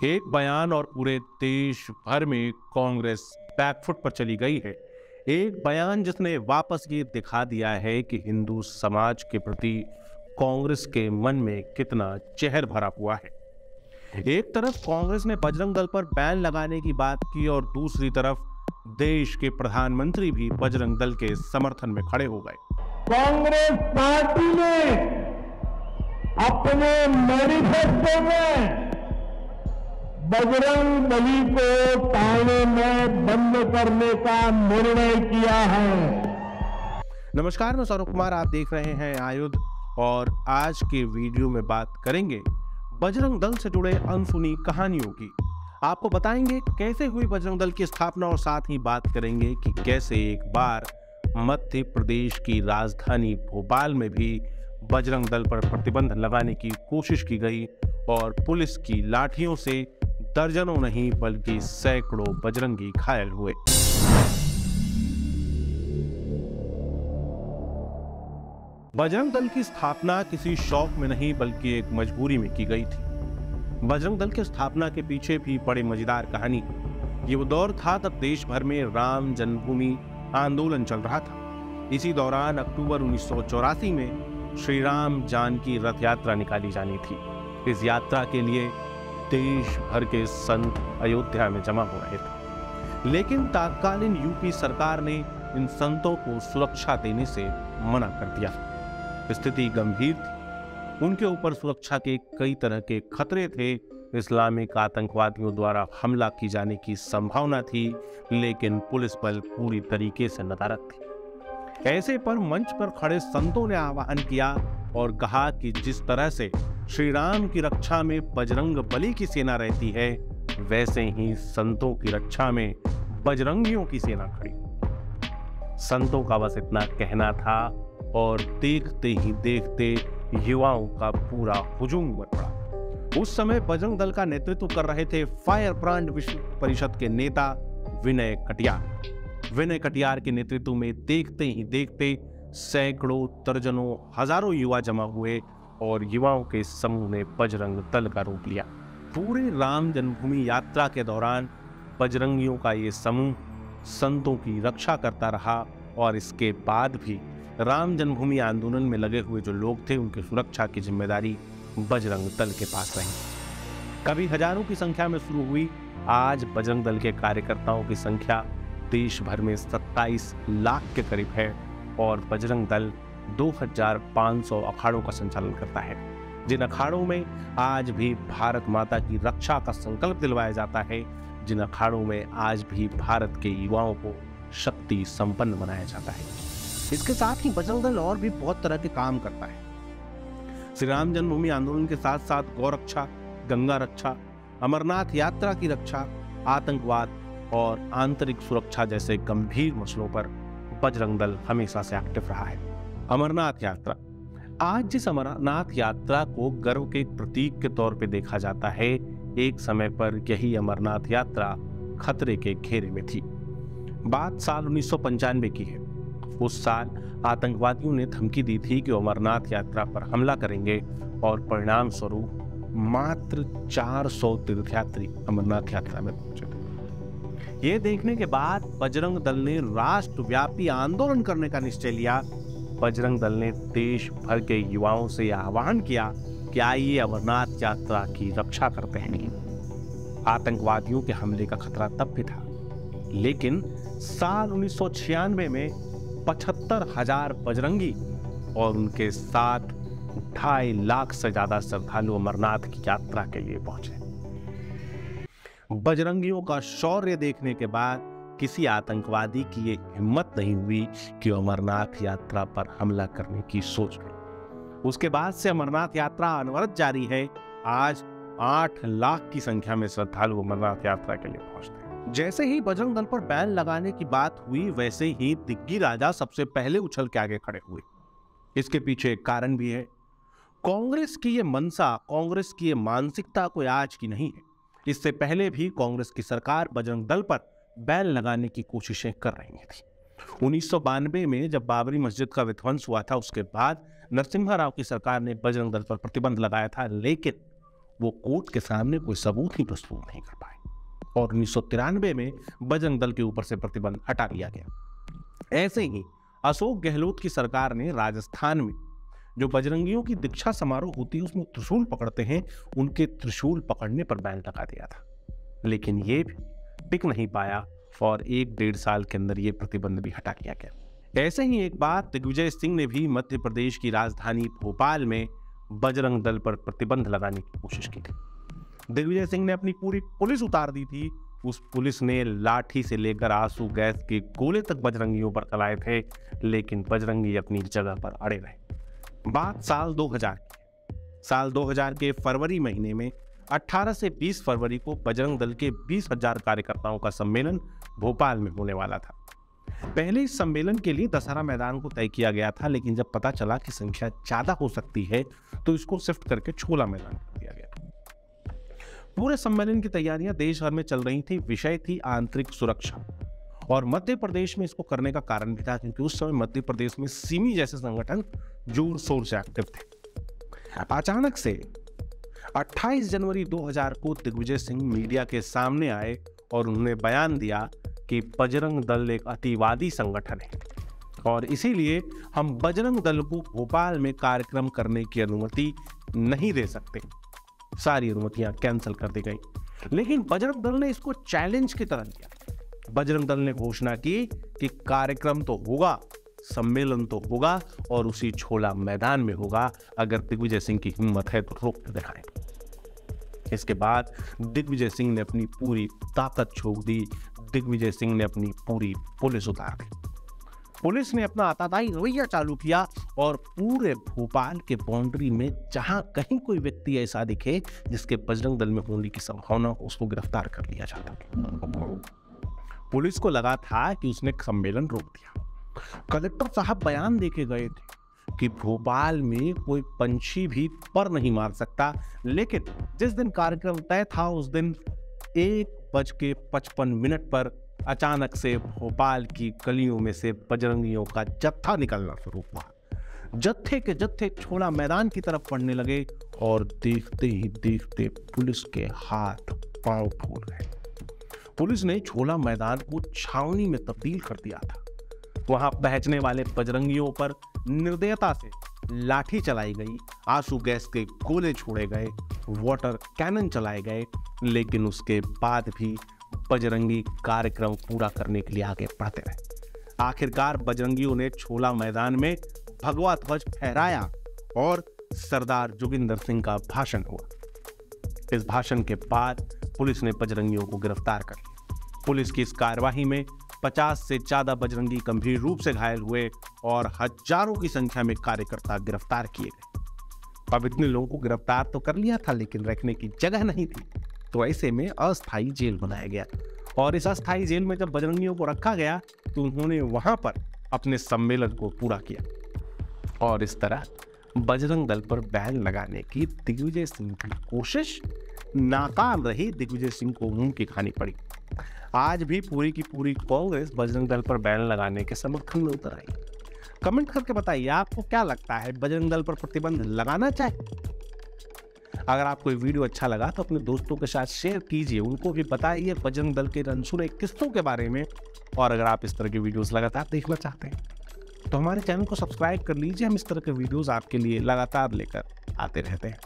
एक बयान और पूरे देश भर में कांग्रेस बैकफुट पर चली गई है। एक बयान जिसने वापस ये दिखा दिया है कि हिंदू समाज के प्रति कांग्रेस के मन में कितना जहर भरा हुआ है। एक तरफ कांग्रेस ने बजरंग दल पर बैन लगाने की बात की और दूसरी तरफ देश के प्रधानमंत्री भी बजरंग दल के समर्थन में खड़े हो गए। कांग्रेस पार्टी ने अपने मैनिफेस्टो में बजरंग बली को थाने में बंद करने का निर्णय किया है। नमस्कार, मैं सौरभ कुमार, आप देख रहे हैं आयुध और आज के वीडियो में बात करेंगे बजरंग दल से जुड़े अनसुनी कहानियों की। आपको बताएंगे कैसे हुई बजरंग दल की स्थापना और साथ ही बात करेंगे कि कैसे एक बार मध्य प्रदेश की राजधानी भोपाल में भी बजरंग दल पर प्रतिबंध लगाने की कोशिश की गई और पुलिस की लाठियों से दर्जनों नहीं बल्कि सैकड़ों बजरंगी घायल हुए। बजरंग दल की स्थापना किसी शौक में नहीं बल्कि एक मजबूरी में की गई थी। बजरंग दल की स्थापना के पीछे भी बड़ी मजेदार कहानी। ये वो दौर था तब देश भर में राम जन्मभूमि आंदोलन चल रहा था। इसी दौरान अक्टूबर 1984 में श्री राम जानकी रथ यात्रा निकाली जानी थी। इस यात्रा के लिए देश भर के संत अयोध्या में जमा हो रहे थे, लेकिन तत्कालीन यूपी सरकार ने इन संतों को सुरक्षा देने से मना कर दिया। स्थिति गंभीर थी, उनके ऊपर सुरक्षा के कई तरह के खतरे थे। इस्लामिक आतंकवादियों द्वारा हमला की जाने की संभावना थी, लेकिन पुलिस बल पूरी तरीके से नदारद थी। ऐसे पर मंच पर खड़े संतों ने आह्वान किया और कहा कि जिस तरह से श्री राम की रक्षा में बजरंग बली की सेना रहती है, वैसे ही संतों की रक्षा में बजरंगियों की सेना खड़ी। संतों का बस इतना कहना था और देखते ही देखते युवाओं का पूरा हुजूम उमड़ पड़ा। उस समय बजरंग दल का नेतृत्व कर रहे थे फायर ब्रांड विश्व परिषद के नेता विनय कटियार। विनय कटियार के नेतृत्व में देखते ही देखते सैकड़ों, दर्जनों, हजारों युवा जमा हुए और युवाओं के समूह ने बजरंग दल का रूप लिया। पूरे राम जन्मभूमि यात्रा के दौरान बजरंगियों का ये समूह संतों की रक्षा करता रहा और इसके बाद भी राम जन्मभूमि आंदोलन में लगे हुए जो लोग थे, उनकी सुरक्षा की जिम्मेदारी बजरंग दल के पास रही। कभी हजारों की संख्या में शुरू हुई, आज बजरंग दल के कार्यकर्ताओं की संख्या देश भर में 27 लाख के करीब है और बजरंग दल 2500 अखाड़ों का संचालन करता है। जिन अखाड़ों में आज भी भारत माता की रक्षा का संकल्प दिलवाया जाता है, जिन अखाड़ों में आज भी भारत के युवाओं को शक्ति संपन्न बनाया जाता है। इसके साथ ही बजरंग दल और भी बहुत तरह के काम करता है। श्री राम जन्मभूमि आंदोलन के साथ साथ गौ रक्षा, गंगा रक्षा, अमरनाथ यात्रा की रक्षा, आतंकवाद और आंतरिक सुरक्षा जैसे गंभीर मसलों पर बजरंग दल हमेशा से एक्टिव रहा है। अमरनाथ यात्रा, आज जिस अमरनाथ यात्रा को गर्व के प्रतीक के तौर पे देखा जाता है, एक समय पर यही अमरनाथ यात्रा खतरे के घेरे में थी। बात साल 1995 की है। उस साल आतंकवादियों ने धमकी दी थी कि अमरनाथ यात्रा पर हमला करेंगे और परिणाम स्वरूप मात्र 400 तीर्थयात्री अमरनाथ यात्रा में पहुंचे थे। ये देखने के बाद बजरंग दल ने राष्ट्रव्यापी आंदोलन करने का निश्चय लिया। बजरंग दल ने देश भर के युवाओं से आह्वान किया कि आइए अमरनाथ यात्रा की रक्षा करते हैं। आतंकवादियों के हमले का खतरा तब भी था, लेकिन साल 1996 में 75,000 बजरंगी और उनके साथ 2.5 लाख से ज्यादा श्रद्धालु अमरनाथ की यात्रा के लिए पहुंचे। बजरंगियों का शौर्य देखने के बाद किसी आतंकवादी की ये हिम्मत नहीं हुई कि अमरनाथ यात्रा पर हमला करने की सोच ले। उसके बाद से अमरनाथ यात्रा अनवरत जारी है। आज 8 लाख की संख्या में श्रद्धालु अमरनाथ यात्रा के लिए पहुंचते हैं। जैसे ही बजरंग दल पर बैन लगाने की बात हुई, वैसे ही दिग्गी राजा सबसे पहले उछल के आगे खड़े हुए। इसके पीछे एक कारण भी है। कांग्रेस की ये मनसा, कांग्रेस की ये मानसिकता कोई आज की नहीं है। इससे पहले भी कांग्रेस की सरकार बजरंग दल पर बैन लगाने की कोशिशें कर रही थी। 1992 में जब बाबरी मस्जिद का विध्वंस हुआ था, उसके बाद नरसिम्हा राव की सरकार ने बजरंग दल पर प्रतिबंध लगाया था, लेकिन वो कोर्ट के सामने कोई सबूत ही प्रस्तुत नहीं कर पाए और 1993 में बजरंग दल के ऊपर से प्रतिबंध हटा लिया गया। ऐसे ही अशोक गहलोत की सरकार ने राजस्थान में जो बजरंगियों की दीक्षा समारोह होती है उसमें त्रिशूल पकड़ते हैं, उनके त्रिशूल पकड़ने पर बैन लगा दिया था, लेकिन ये भी टिक नहीं पाया और 1-1.5 साल के अंदर ये प्रतिबंध भी हटा लिया गया। ऐसे ही एक बार दिग्विजय सिंह ने भी मध्य प्रदेश की राजधानी भोपाल में बजरंग दल पर प्रतिबंध लगाने की कोशिश की थी। दिग्विजय सिंह ने अपनी पूरी पुलिस उतार दी थी। उस पुलिस ने लाठी से लेकर आंसू गैस के गोले तक बजरंगियों पर चलाए थे, लेकिन बजरंगी अपनी जगह पर अड़े रहे। बात साल 2000 के फरवरी महीने में 18 से 20 फरवरी को बजरंग दल के 20,000 कार्यकर्ताओं का सम्मेलन भोपाल में होने वाला था। पहले इस सम्मेलन के लिए दशहरा मैदान को तय किया गया था, लेकिन जब पता चला कि संख्या ज्यादा हो सकती है तो इसको शिफ्ट करके छोला मैदान कर दिया गया। पूरे सम्मेलन की तैयारियां देश भर में चल रही थी। विषय थी आंतरिक सुरक्षा और मध्य प्रदेश में इसको करने का कारण भी था क्योंकि उस समय मध्य प्रदेश में सिमी जैसे संगठन जोर शोर से एक्टिव थे। अचानक से 28 जनवरी 2000 को दिग्विजय सिंह मीडिया के सामने आए और उन्होंने बयान दिया कि बजरंग दल एक अतिवादी संगठन है और इसीलिए हम बजरंग दल को भोपाल में कार्यक्रम करने की अनुमति नहीं दे सकते। सारी अनुमतियां कैंसिल कर दी गई, लेकिन बजरंग दल ने इसको चैलेंज की तरह लिया। बजरंग दल ने घोषणा की कि कार्यक्रम तो होगा, सम्मेलन तो होगा और उसी छोला मैदान में होगा। अगर दिग्विजय सिंह की हिम्मत है तो रोक कर दिखाएं। इसके बाद दिग्विजय सिंह ने अपनी पूरी ताकत झोंक दी। दिग्विजय सिंह ने अपनी पूरी पुलिस उतार दी। पुलिस ने अपना आताताई रवैया चालू किया और पूरे भोपाल के बाउंड्री में जहां कहीं कोई व्यक्ति ऐसा दिखे जिसके बजरंग दल में होने की संभावना हो, उसको गिरफ्तार कर लिया जाता। पुलिस को लगा था कि उसने सम्मेलन रोक दिया। कलेक्टर साहब बयान देके गए थे कि भोपाल में कोई पंछी भी पर नहीं मार सकता, लेकिन जिस दिन कार्यक्रम तय था उस दिन 1:55 पर अचानक से भोपाल की गलियों में से बजरंगियों का जत्था निकलना शुरू हुआ। जत्थे के जत्थे छोला मैदान की तरफ बढ़ने लगे और देखते ही देखते पुलिस के हाथ पांव फूल गए। पुलिस ने छोला मैदान को छावनी में तब्दील कर दिया था। वहां पहुंचने वाले बजरंगियों पर निर्दयता से लाठी चलाई गई, आंसू गैस के गोले छोड़े गए, वाटर कैनन चलाए गए, लेकिन उसके बाद भी बजरंगी कार्यक्रम पूरा करने के लिए आगे बढ़ते रहे। आखिरकार बजरंगियों ने छोला मैदान में भगवा ध्वज फहराया और सरदार जोगिंदर सिंह का भाषण हुआ। इस भाषण के बाद पुलिस ने बजरंगियों को गिरफ्तार कर लिया। पुलिस की इस कार्यवाही में 50 से ज्यादा बजरंगी गंभीर रूप से घायल हुए और हजारों की संख्या में कार्यकर्ता गिरफ्तार किए गए। अब इतने लोगों को गिरफ्तार तो कर लिया था, लेकिन रखने की जगह नहीं थी, तो ऐसे में अस्थायी जेल बनाया गया और इस अस्थायी जेल में जब बजरंगियों को रखा गया तो उन्होंने वहां पर अपने सम्मेलन को पूरा किया और इस तरह बजरंग दल पर बैन लगाने की दिग्विजय सिंह की कोशिश नाकाम रही। दिग्विजय सिंह को मुंह की खानी पड़ी। आज भी पूरी की पूरी कांग्रेस बजरंग दल पर बैन लगाने के समर्थन में उतर आई। कमेंट करके बताइए आपको क्या लगता है, बजरंग दल पर प्रतिबंध लगाना चाहिए? अगर आपको ये वीडियो अच्छा लगा तो अपने दोस्तों के साथ शेयर कीजिए, उनको भी बताइए बजरंग दल के अनसुने किस्सों के बारे में। और अगर आप इस तरह के वीडियोस लगातार देखना चाहते हैं तो हमारे चैनल को सब्सक्राइब कर लीजिए। हम इस तरह के वीडियोस आपके लिए लगातार लेकर आते रहते हैं।